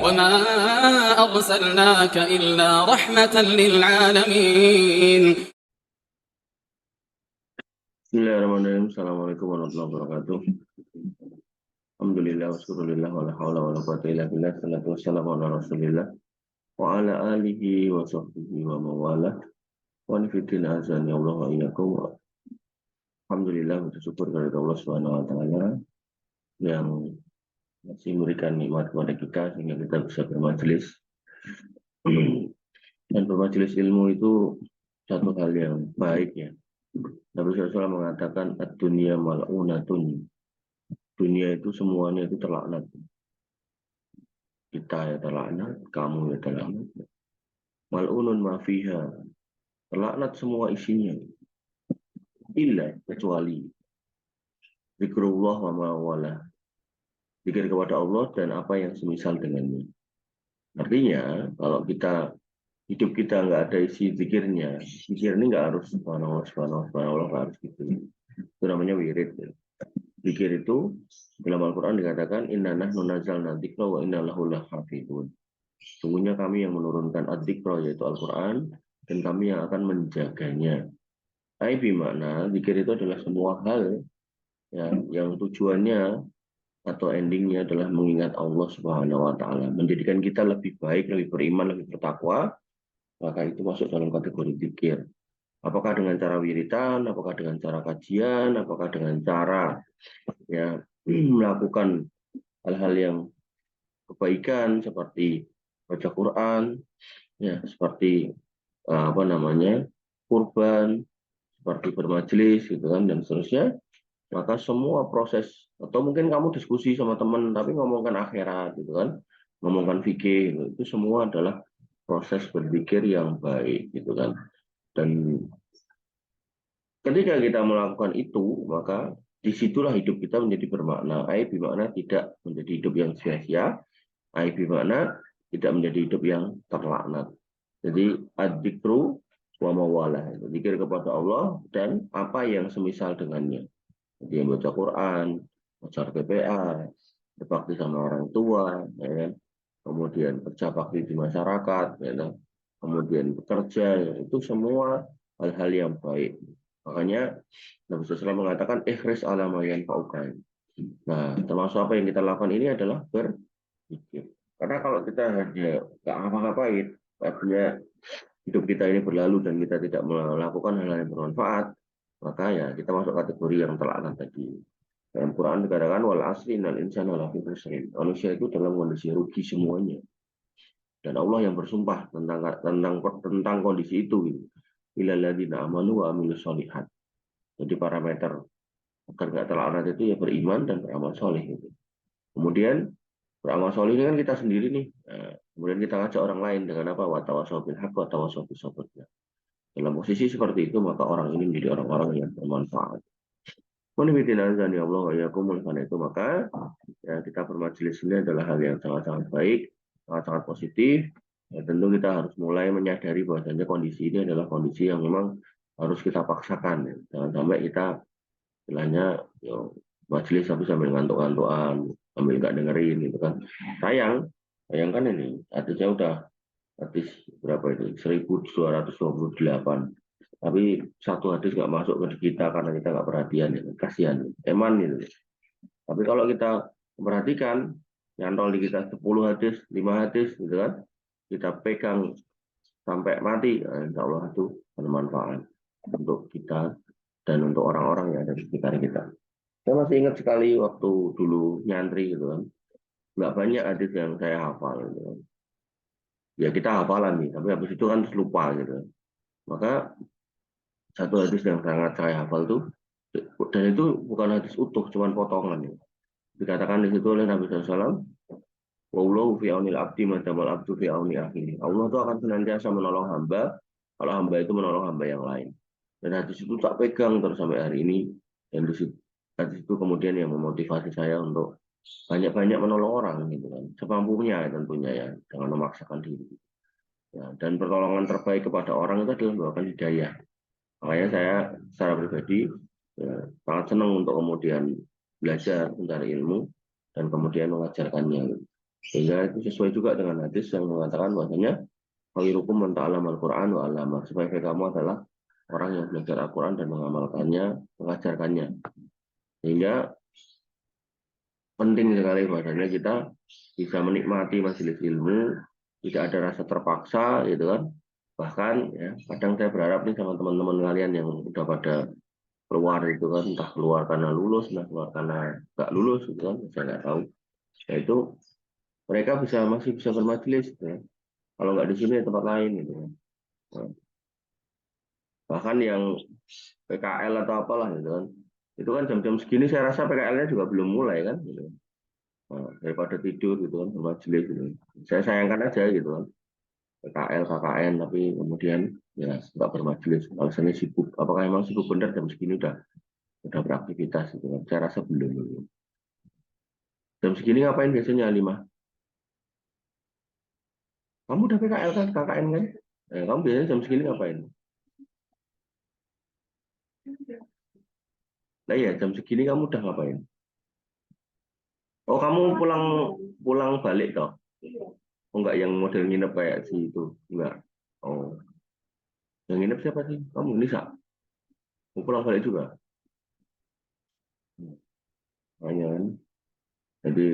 وما أرسلناك إلا رحمة للعالمين. Bismillahirrahmanirrahim. Assalamualaikum warahmatullahi wabarakatuh. Alhamdulillah wassallallahu wala haula wala quwwata illa billah. Salatu wassalamu ala Rasulillah wa ala alihi wa sahbihi wa mawalah. Wa nifidin azan ya Allah wa iyyakum. Alhamdulillah, bersyukur kepada Allah Subhanahu wa taala yang masih memberikan nikmat kepada kita sehingga kita bisa bermajelis. Dan bermajelis ilmu itu satu hal yang baik ya. Nabi SAW mengatakan ad-dunya mal'unatun. Dunia itu semuanya itu terlaknat. Kita ya terlaknat, kamu ya terlaknat. Mal'unun ma fiha. Terlaknat semua isinya. Illa, kecuali zikrullah wa ma wala. Zikir kepada Allah dan apa yang semisal dengannya. Artinya, kalau hidup kita nggak ada isi zikirnya, zikir ini nggak harus subhanallah, nggak harus gitu. Itu namanya wirid. Zikir itu dalam Al-Quran dikatakan inna nahnu nazzalna dzikra wa inna lahu lahafidun. Sungguhnya kami yang menurunkan ad-dzikra yaitu Al-Quran dan kami yang akan menjaganya. Ai makna zikir itu adalah semua hal ya, yang tujuannya atau endingnya adalah mengingat Allah Subhanahu wa taala, menjadikan kita lebih baik, lebih beriman, lebih bertakwa, maka itu masuk dalam kategori zikir. Apakah dengan cara wiritan, apakah dengan cara kajian, apakah dengan cara ya melakukan hal-hal yang kebaikan seperti baca Quran, ya seperti kurban, seperti bermajelis gitu kan dan seterusnya. Maka semua proses atau mungkin kamu diskusi sama teman tapi ngomongkan akhirat gitu kan, ngomongkan fikih gitu, itu semua adalah proses berpikir yang baik gitu kan. Dan ketika kita melakukan itu, maka disitulah hidup kita menjadi bermakna. Ai bermakna tidak menjadi hidup yang sia-sia. Ai bermakna tidak menjadi hidup yang terlaknat. Jadi ad-dzikru wa mawalah, zikir kepada Allah dan apa yang semisal dengannya. Jadi yang baca Quran, baca PPA, berbakti sama orang tua, ya kan? Kemudian kerja bakti di masyarakat, ya kan? Kemudian bekerja, ya, itu semua hal-hal yang baik. Makanya Nabi SAW mengatakan ikhris ala ma yanfa'uka. Nah, termasuk apa yang kita lakukan ini adalah berzikir. Karena kalau kita hanya nggak ngapa-ngapain, artinya hidup kita ini berlalu dan kita tidak melakukan hal-hal yang bermanfaat, maka ya kita masuk kategori yang terlaknat tadi. Dalam Quran dikatakan wal asri innal insana lafi khusrin. Manusia itu dalam kondisi rugi semuanya. Dan Allah yang bersumpah tentang kondisi itu. Illal ladzina amanu wa amilus sholihat. Jadi parameter agar nggak terlaknat itu ya beriman dan beramal soleh gitu. Kemudian beramal soleh ini kan kita sendiri nih. Nah, kemudian kita ngajak orang lain dengan apa? Wa tawassaw bil haqq wa tawassaw bis sabr. Dalam posisi seperti itu maka orang ini menjadi orang-orang yang bermanfaat. Ya Allah ya karena itu maka ya, kita bermajelis ini adalah hal yang sangat-sangat baik, sangat-sangat positif. Ya, tentu kita harus mulai menyadari bahwasanya kondisi ini adalah kondisi yang memang harus kita paksakan. Ya. Jangan sampai kita istilahnya ya, majelis tapi sambil ngantuk-ngantukan, sambil nggak dengerin gitu kan. Sayangkan ini artinya udah hadis berapa itu 1228, tapi satu hadis nggak masuk ke kita karena kita nggak perhatian ya. Kasihan eman gitu. Tapi kalau kita perhatikan nyantol di kita 10 hadis 5 hadis gitu kan, kita pegang sampai mati, insya Allah itu bermanfaat untuk kita dan untuk orang-orang yang ada di sekitar kita. Saya masih ingat sekali waktu dulu nyantri gitu kan, nggak banyak hadis yang saya hafal gitu kan. Ya kita hafalan nih, tapi habis itu kan lupa gitu. Maka satu hadis yang sangat saya hafal tuh, dan itu bukan hadis utuh, cuman potongan. Ya. Dikatakan di situ oleh Nabi SAW, Wallahu fi aunil abdi madamal abdu fi auni akhihi. Allah itu akan senantiasa menolong hamba, kalau hamba itu menolong hamba yang lain. Dan hadis itu tak pegang terus sampai hari ini. Dan hadis itu kemudian yang memotivasi saya untuk banyak-banyak menolong orang gitu kan. Semampunya tentunya ya, jangan memaksakan diri. Ya, dan pertolongan terbaik kepada orang itu adalah memberikan hidayah. Makanya saya secara pribadi ya, sangat senang untuk kemudian belajar mencari ilmu dan kemudian mengajarkannya. Sehingga itu sesuai juga dengan hadis yang mengatakan bahwasanya khairukum man ta'allama al-Qur'an wa 'allama. Sebaik kamu adalah orang yang belajar Al-Qur'an dan mengamalkannya, mengajarkannya. Sehingga penting sekali bahwasanya kita bisa menikmati majelis ilmu, tidak ada rasa terpaksa gitu kan. Bahkan ya, kadang saya berharap nih sama teman-teman kalian yang udah pada keluar itu kan, entah keluar karena lulus, entah keluar karena nggak lulus gitu kan, saya nggak tahu. Ya itu mereka masih bisa bermajelis gitu ya. Kalau nggak di sini ya tempat lain gitu kan. Nah, bahkan yang PKL atau apalah gitu kan. Itu kan jam-jam segini saya rasa PKL-nya juga belum mulai kan gitu. Nah, daripada tidur gitu kan bermajelis gitu. Saya sayangkan aja gitu kan. PKL, KKN tapi kemudian ya nggak bermajelis. Alasannya sibuk. Apakah memang sibuk benar jam segini udah beraktivitas gitu kan. Saya rasa belum gitu. Jam segini ngapain biasanya Lima? Kamu udah PKL kan, KKN kan? Kamu biasanya jam segini ngapain? Nah iya, jam segini kamu udah ngapain? Oh, kamu pulang pulang balik toh? Oh, enggak yang model nginep kayak si itu. Enggak. Oh, yang nginep siapa sih? Kamu Nisa. Mau pulang balik juga. Makanya kan. Jadi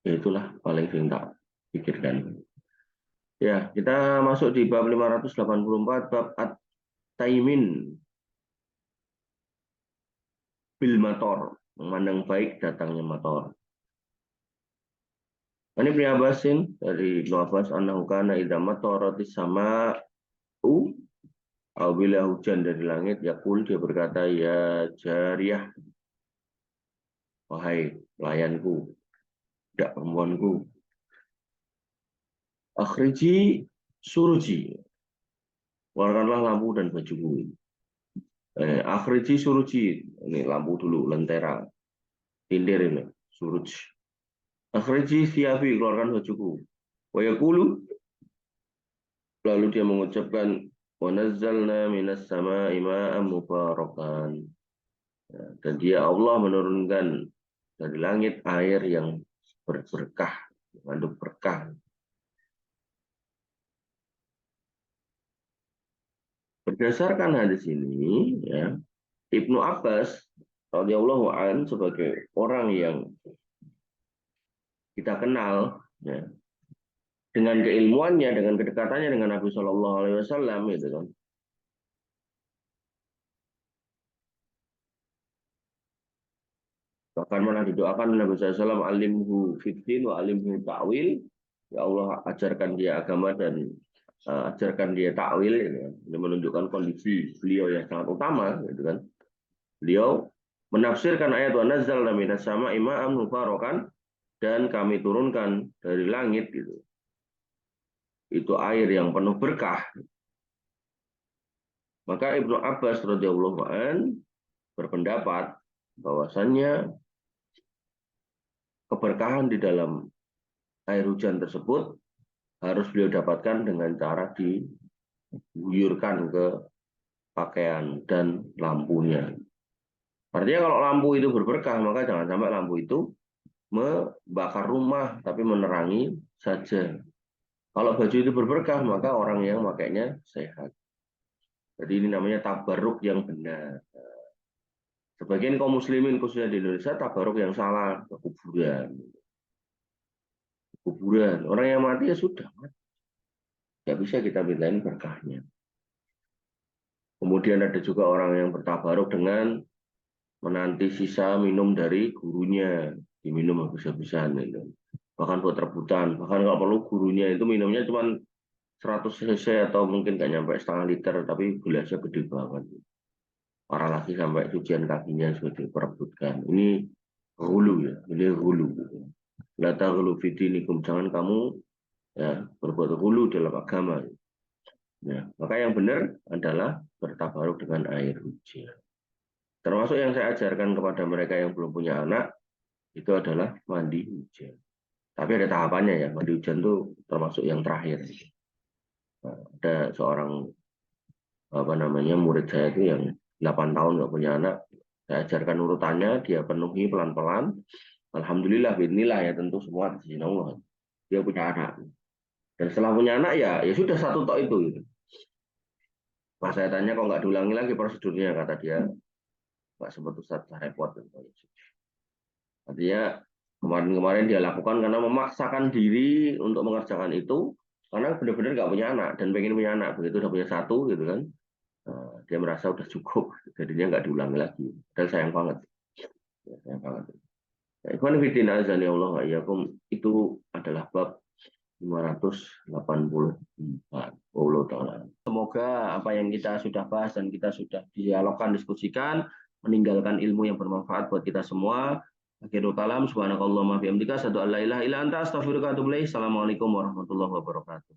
ya itulah paling sering tak pikirkan. Ya, kita masuk di bab 584 bab at-taimin bil mator, memandang baik datangnya motor. Ini Ibnu Abbasin dari Ibnu Abbas annahu kana idza mataratis sama apabila hujan dari langit yaqul dia berkata ya jariyah, wahai pelayanku, budak perempuanku, akhriji suruji, keluarkanlah lampu dan bajuku. Akhriji suruji, ini lampu dulu, lentera, tindir ini, suruj. Akhriji siafi, keluarkan bajuku. Wa yaqulu, lalu dia mengucapkan wa nazzalna minas sama'i ma'an mubarakan. Dan dia Allah menurunkan dari langit air yang berberkah, mengandung berkah. Berdasarkan hadis ini, ya, Ibnu Abbas radhiyallahu an sebagai orang yang kita kenal, ya, dengan keilmuannya, dengan kedekatannya dengan Nabi Shallallahu Alaihi Wasallam, itu kan, bahkan malah didoakan Nabi SAW alimhu fitin wa alimhu ta'wil, ya Allah ajarkan dia agama dan ajarkan dia takwil, gitu kan. Ini menunjukkan kondisi beliau yang sangat utama, gitu kan. Beliau menafsirkan ayat wa nazzalna minas sama'i ma'an mubarakan, dan kami turunkan dari langit gitu. Itu air yang penuh berkah. Maka Ibnu Abbas radhiyallahu an berpendapat bahwasannya keberkahan di dalam air hujan tersebut harus beliau dapatkan dengan cara diguyurkan ke pakaian dan lampunya. Artinya kalau lampu itu berberkah, maka jangan sampai lampu itu membakar rumah, tapi menerangi saja. Kalau baju itu berberkah, maka orang yang makainya sehat. Jadi ini namanya tabarruk yang benar. Sebagian kaum muslimin khususnya di Indonesia tabarruk yang salah, ke kuburan. Kuburan, orang yang mati ya sudah. Nggak bisa kita mintain berkahnya. Kemudian ada juga orang yang bertabaruk dengan menanti sisa minum dari gurunya, diminum habis-habisan itu. Bahkan buat rebutan, bahkan kalau perlu gurunya itu minumnya cuma 100 cc atau mungkin nggak nyampe setengah liter, tapi gelasnya gede banget. Parah lagi sampai cucian kakinya sudah diperebutkan. Ini hulu ya, ini hulu. Lata hulu fitinikum, jangan kamu ya berbuat hulu dalam agama. Ya, maka yang benar adalah bertabaruk dengan air hujan. Termasuk yang saya ajarkan kepada mereka yang belum punya anak, itu adalah mandi hujan. Tapi ada tahapannya ya, mandi hujan itu termasuk yang terakhir. Nah, ada seorang murid saya itu yang 8 tahun nggak punya anak, saya ajarkan urutannya, dia penuhi pelan-pelan. Alhamdulillah, bismillah ya tentu semua di sisi Allah. Dia punya anak. Dan setelah punya anak ya sudah satu tok itu. Gitu. Pas saya tanya kok nggak diulangi lagi prosedurnya, kata dia nggak sempat Ustaz, saya repot. Artinya kemarin-kemarin dia lakukan karena memaksakan diri untuk mengerjakan itu karena benar-benar nggak punya anak dan pengen punya anak. Begitu udah punya satu gitu kan, dia merasa udah cukup, jadinya nggak diulangi lagi. Dan sayang banget, ya, sayang banget. Ikhwan fillah azani Allah wa iyyakum, itu adalah bab 584. Allah Ta'ala. Semoga apa yang kita sudah bahas dan kita sudah dialogkan, diskusikan, meninggalkan ilmu yang bermanfaat buat kita semua. Akhirul kalam, subhanakallahumma bihamdika, asyhadu an la ilaha illa anta, astaghfiruka wa atubu ilaik. Assalamualaikum warahmatullahi wabarakatuh.